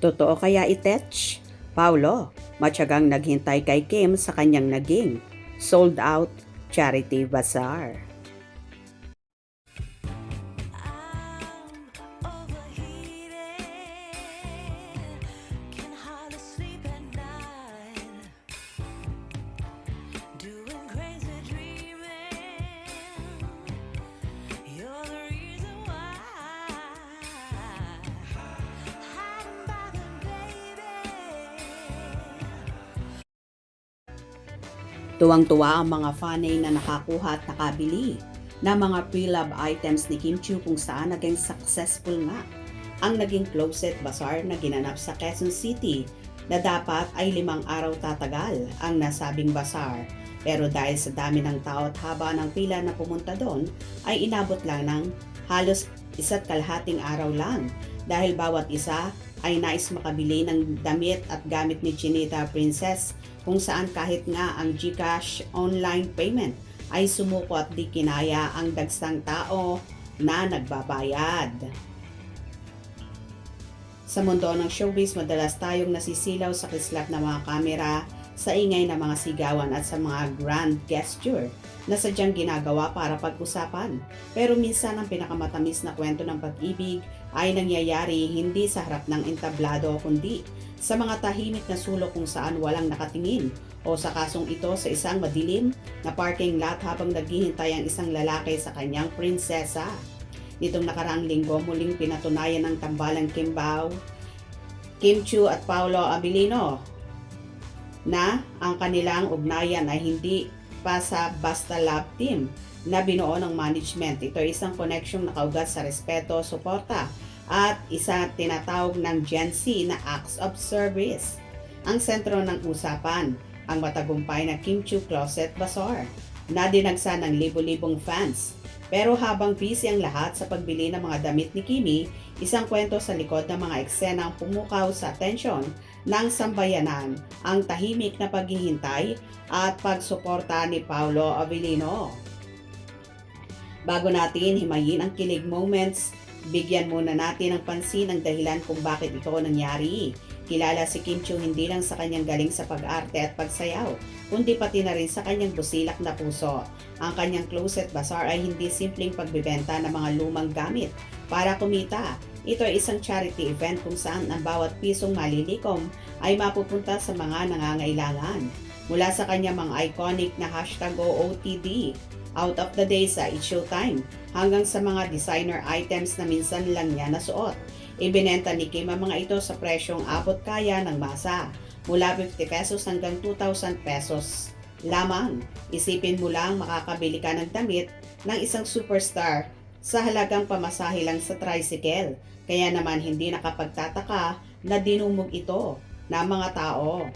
Totoo kaya itech? Paulo, matyagang naghintay kay Kim sa kanyang naging sold out charity bazaar. I'm overheated, can hardly sleep at night, doing crazy dreaming. You're the reason why. Hiding by the baby. Tuwang-tuwa ang mga fanay na nakakuha at nakabili ng mga pre-love items ni Kim Chiu kung saan naging successful nga ang naging closet bazaar na ginanap sa Quezon City na dapat ay 5 araw tatagal ang nasabing bazaar. Pero dahil sa dami ng tao at haba ng pila na pumunta doon ay inabot lang ng halos 1.5 araw lang dahil bawat isa ay nais makabili ng damit at gamit ni Chinita Princess kung saan kahit nga ang GCash online payment ay sumuko at di kinaya ang dagsang tao na nagbabayad. Sa mundo ng showbiz, madalas tayong nasisilaw sa kislap ng mga kamera, sa ingay ng mga sigawan at sa mga grand gesture na sadyang ginagawa para pag-usapan. Pero minsan ang pinakamatamis na kwento ng pag-ibig ay nangyayari hindi sa harap ng entablado kundi sa mga tahimik na sulok kung saan walang nakatingin o sa kasong ito sa isang madilim na parking lot habang naghihintay ang isang lalaki sa kanyang prinsesa. Nitong nakaraang linggo muling pinatunayan ng tambalang Kim Chiu at Paolo Abilino na ang kanilang ugnayan ay hindi pa sa basta love team na binuo ng management. Ito ay isang connection na kaugat sa respeto, suporta at isa tinatawag ng Gen Z na acts of service. Ang sentro ng usapan, ang matagumpay na Kim Chiu Closet Bazaar na dinagsa ng libo-libong fans. Pero habang busy ang lahat sa pagbili ng mga damit ni Kimi, isang kwento sa likod ng mga eksena ang pumukaw sa atensyon ng sambayanan, ang tahimik na paghihintay at pagsuporta ni Paolo Abilino. Bago natin himayin ang kilig moments, bigyan muna natin ng pansin ang dahilan kung bakit ito nangyari. Kilala si Kim Chiu hindi lang sa kanyang galing sa pag-arte at pagsayaw, kundi pati na rin sa kanyang busilak na puso. Ang kanyang closet bazaar ay hindi simpleng pagbebenta ng mga lumang gamit para kumita. Ito ay isang charity event kung saan ang bawat pisong malilikom ay mapupunta sa mga nangangailangan. Mula sa kanyang mga iconic na #OOTD, out of the day sa It's Showtime, hanggang sa mga designer items na minsan lang niya nasuot. Ibinenta ni Kim ang mga ito sa presyong abot kaya ng masa, mula 50 pesos hanggang 2,000 pesos lamang. Isipin mo lang makakabili ka ng damit ng isang superstar sa halagang pamasahe lang sa tricycle. Kaya naman hindi nakapagtataka na dinumog ito ng mga tao.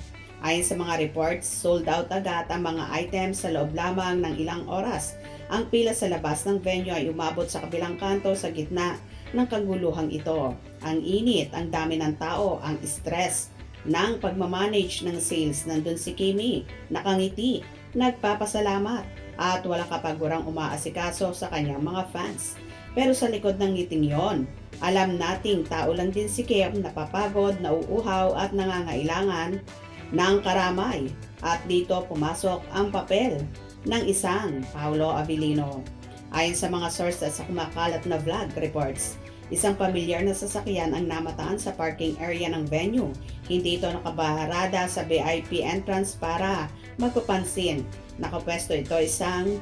Ayon sa mga reports, sold out agad ang mga items sa loob lamang ng ilang oras. Ang pila sa labas ng venue ay umabot sa kabilang kanto sa gitna ng kaguluhang ito. Ang init, ang dami ng tao, ang stress ng pagmamanage ng sales. Nandun si Kimi, nakangiti, nagpapasalamat at walang kapagurang umaasikaso sa kanyang mga fans. Pero sa likod ng ngiting yon, alam nating tao lang din si Kim, napapagod, nauuhaw at nangangailangan ng karamay. At dito pumasok ang papel ng isang Paolo Abilino. Ayon sa mga source at sa kumakalat na vlog reports, isang pamilyar na sasakyan ang namataan sa parking area ng venue. Hindi ito nakabarada sa VIP entrance para magpapansin. Nakapwesto ito isang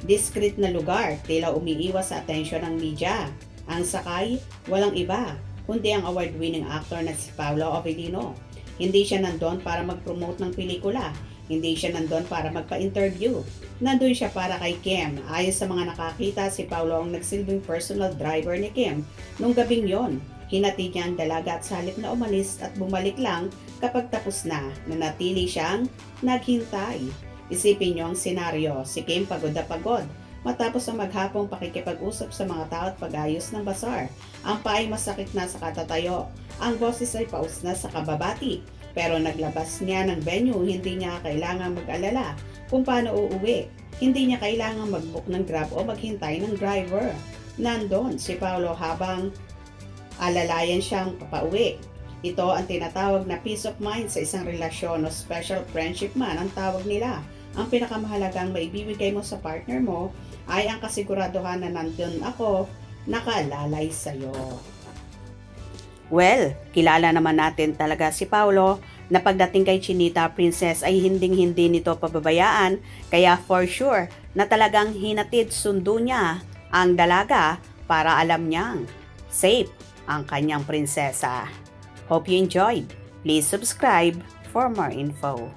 discreet na lugar, tila umiiwas sa atensyon ng media. Ang sakay, walang iba, kundi ang award-winning actor na si Paolo Abilino. Hindi siya nandun para mag-promote ng pelikula. Hindi siya nandun para magpa-interview. Nandun siya para kay Kim. Ayon sa mga nakakita, si Paolo ang nagsilbing personal driver ni Kim nung gabing yon. Hinatid niya ang dalaga at sa halip na umalis at bumalik lang kapag tapos na, nanatili siyang naghintay. Isipin niyo ang senaryo, si Kim pagod na pagod. Matapos ang maghapong pakikipag-usap sa mga tao at pag-ayos ng bazaar, ang paa ay masakit na sa katatayo. Ang boses ay paus na sa kababati. Pero naglabas niya ng venue, hindi niya kailangang mag-alala kung paano uuwi. Hindi niya kailangang mag-book ng grab o maghintay ng driver. Nandun si Paolo habang alalayan siyang papauwi. Ito ang tinatawag na peace of mind sa isang relasyon o special friendship man ang tawag nila. Ang pinakamahalagang maibibigay mo sa partner mo ay ang kasiguraduhan na nandun ako, nakalalay sa'yo. Well, kilala naman natin talaga si Paulo na pagdating kay Chinita Princess ay hinding-hindi nito pababayaan, kaya for sure na talagang hinatid sundo niya ang dalaga para alam niyang safe ang kanyang prinsesa. Hope you enjoyed. Please subscribe for more info.